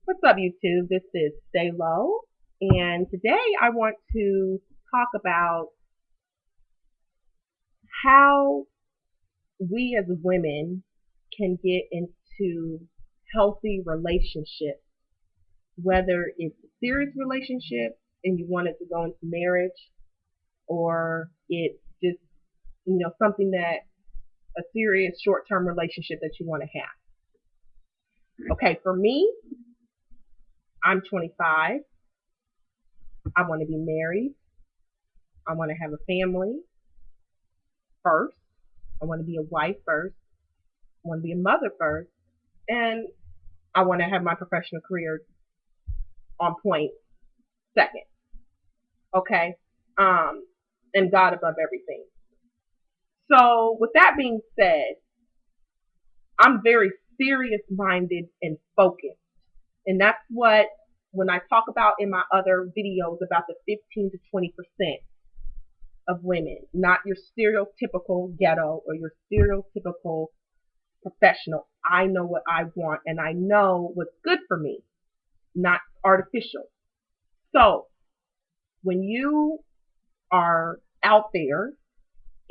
What's up, YouTube? This is Stay Low, and today I want to talk about how we as women can get into healthy relationships, whether it's a serious relationship and you want it to go into marriage, or it's just something that a serious short-term relationship that you want to have. Okay, for me, I'm 25. I want to be married. I want to have a family first. I want to be a wife first. I want to be a mother first. And I want to have my professional career on point second. Okay. Um, and God above everything. So with that being said, I'm very serious minded and focused. And that's what when I talk about in my other videos about the 15 to 20% of women, not your stereotypical ghetto or your stereotypical professional. I know what I want and I know what's good for me, not artificial. So when you are out there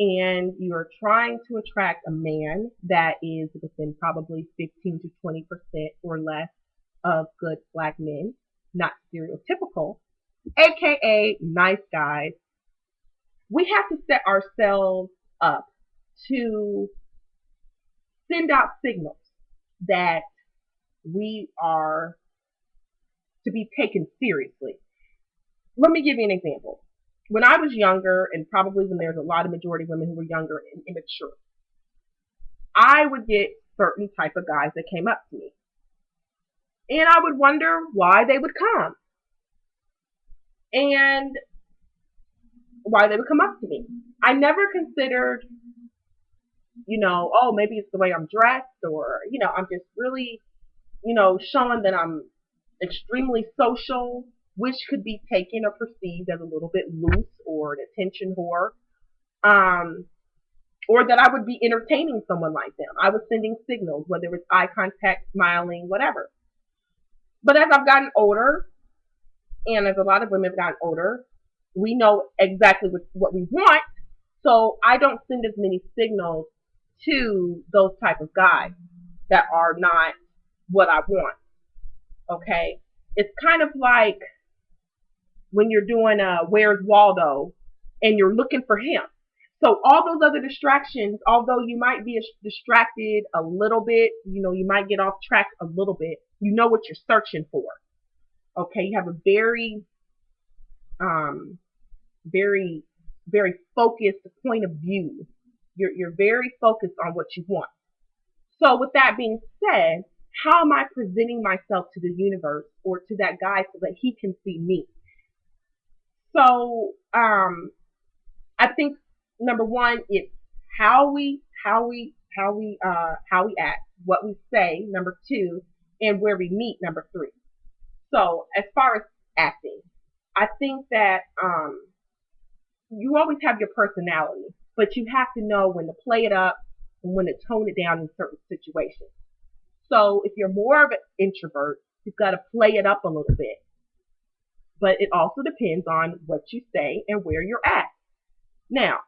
and you're trying to attract a man that is within probably 15 to 20% or less of good black men, not stereotypical, aka nice guys, we have to set ourselves up to send out signals that we are to be taken seriously. Let me give you an example. When I was younger, and probably when there's a lot of majority women who were younger and immature, I would get certain type of guys that came up to me. And I would wonder why they would come and why they would come up to me. I never considered, oh, maybe it's the way I'm dressed or, I'm just really, showing that I'm extremely social, which could be taken or perceived as a little bit loose or an attention whore. Um, or that I would be entertaining someone like them. I was sending signals, whether it's eye contact, smiling, whatever. But as I've gotten older, and as a lot of women have gotten older, we know exactly what we want. So I don't send as many signals to those type of guys that are not what I want. Okay. It's kind of like when you're doing Where's Waldo and you're looking for him. So all those other distractions, although you might be distracted a little bit, you might get off track a little bit, you know what you're searching for. Okay, you have a um, very, very focused point of view. You're very focused on what you want. So with that being said, how am I presenting myself to the universe or to that guy so that he can see me? So I think number one, it's how we act, what we say. Number two, and where we meet. Number three. So as far as acting, I think that you always have your personality, but you have to know when to play it up and when to tone it down in certain situations. So if you're more of an introvert, you've got to play it up a little bit. But it also depends on what you say and where you're at. Now,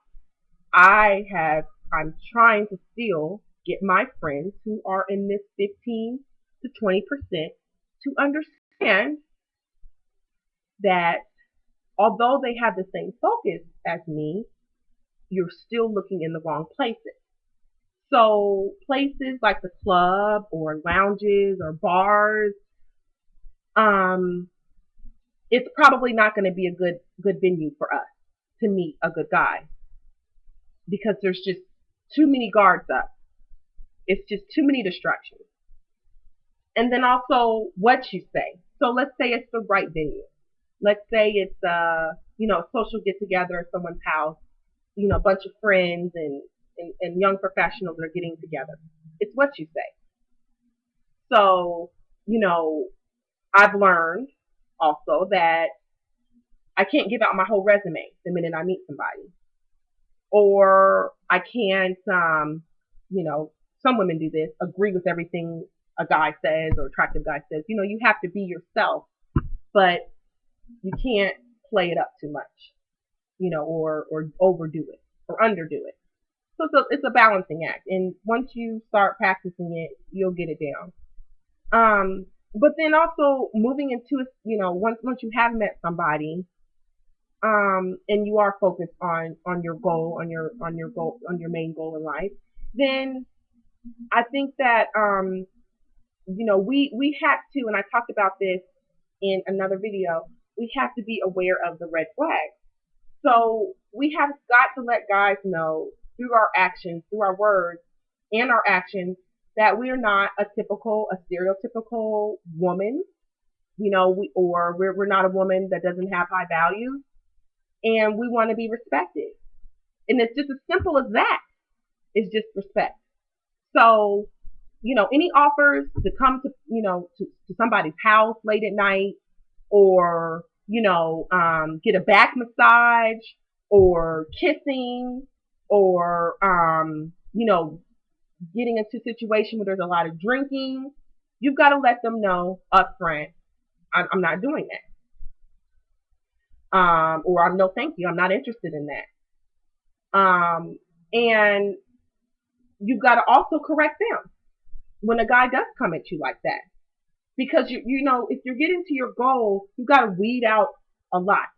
I'm trying to still get my friends who are in this 15 to 20% to understand that although they have the same focus as me, you're still looking in the wrong places. So places like the club or lounges or bars, um, it's probably not going to be a good venue for us to meet a good guy because there's just too many guards up. It's just too many distractions. And then also what you say. So let's say it's the right venue. Let's say it's a social get together at someone's house, a bunch of friends and young professionals are getting together. It's what you say. So, I've learned also that I can't give out my whole resume the minute I meet somebody. Or I can't, some women do this, agree with everything a guy says or attractive guy says. You know, you have to be yourself, but you can't play it up too much, you know, or overdo it or underdo it. So it's a balancing act, and once you start practicing it, you'll get it down. But then also moving into, you know, once you have met somebody, and you are focused on your goal, on your main goal in life, then I think that you know, we have to, and I talked about this in another video. We have to be aware of the red flags. So we have got to let guys know through our actions, through our words and our actions, that we are not a stereotypical woman. You know, we're not a woman that doesn't have high values, and we want to be respected. And it's just as simple as that. It's just respect. So, you know, any offers to come to, you know, to somebody's house late at night, or, you know, get a back massage, or kissing, or, you know, getting into a situation where there's a lot of drinking, you've got to let them know up front, I'm not doing that. Or I'm no thank you, I'm not interested in that. And you've got to also correct them when a guy does come at you like that. Because you know, if you're getting to your goal, you've got to weed out a lot.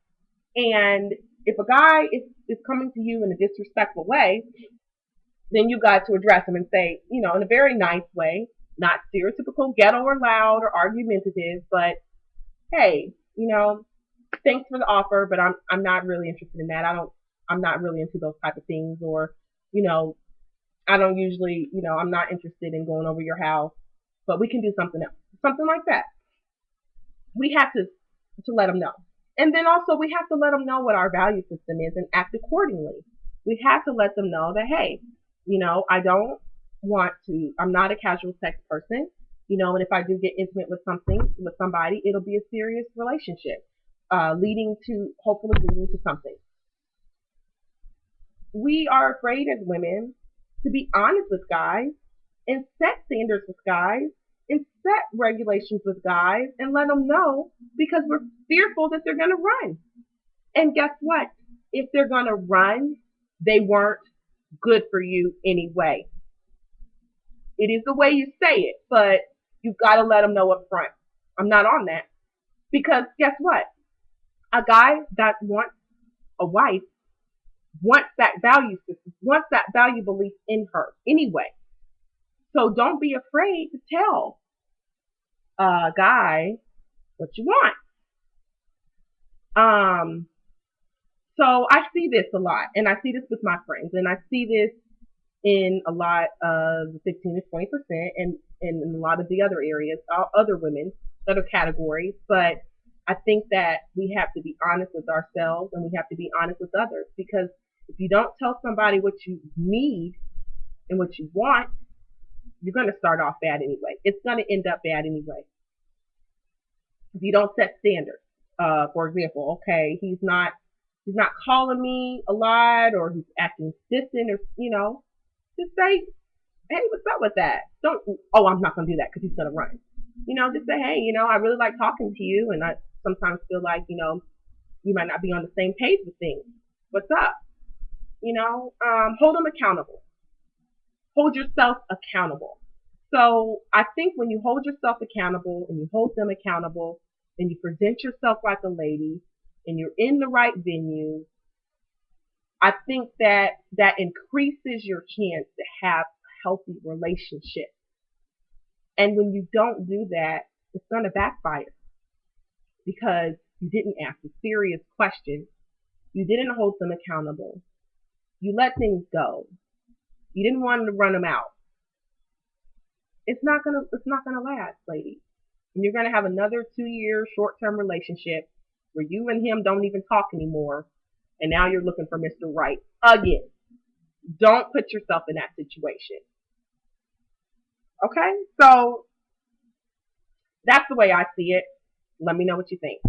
And if a guy is coming to you in a disrespectful way, then you got to address him and say, you know, in a very nice way, not stereotypical ghetto or loud or argumentative, but hey, you know, thanks for the offer, but I'm not really interested in that. I'm not really into those type of things, or, you know, I don't usually, you know, I'm not interested in going over your house, but we can do something else, something like that. We have to let them know, and then also we have to let them know what our value system is and act accordingly. We have to let them know that, hey, you know, I don't want to. I'm not a casual sex person, you know, and if I do get intimate with somebody, it'll be a serious relationship, hopefully leading to something. We are afraid as women to be honest with guys and set standards with guys and set regulations with guys and let them know, because we're fearful that they're going to run. And guess what? If they're going to run, they weren't good for you anyway. It is the way you say it, but you've got to let them know up front. I'm not on that. Because guess what? A guy that wants a wife wants that value system, wants that value belief in her anyway. So don't be afraid to tell a guy what you want. So I see this a lot, and I see this with my friends, and I see this in a lot of the 15 to 20%, and in a lot of the other areas, other women, other categories. But I think that we have to be honest with ourselves, and we have to be honest with others, because if you don't tell somebody what you need and what you want, you're going to start off bad anyway. It's going to end up bad anyway. If you don't set standards, for example, okay, he's not calling me a lot, or he's acting distant, or, you know, just say, hey, what's up with that? Don't, oh, I'm not going to do that because he's going to run. You know, just say, hey, you know, I really like talking to you, and I sometimes feel like, you know, you might not be on the same page with things. What's up? You know, hold them accountable. Hold yourself accountable. So I think when you hold yourself accountable and you hold them accountable and you present yourself like a lady and you're in the right venue, I think that increases your chance to have a healthy relationship. And when you don't do that, it's going to backfire, because you didn't ask a serious question. You didn't hold them accountable. You let things go. You didn't want to run them out. It's not gonna last, ladies. And you're gonna have another 2-year short-term relationship where you and him don't even talk anymore, and now you're looking for Mr. Right again. Don't put yourself in that situation. Okay? So that's the way I see it. Let me know what you think.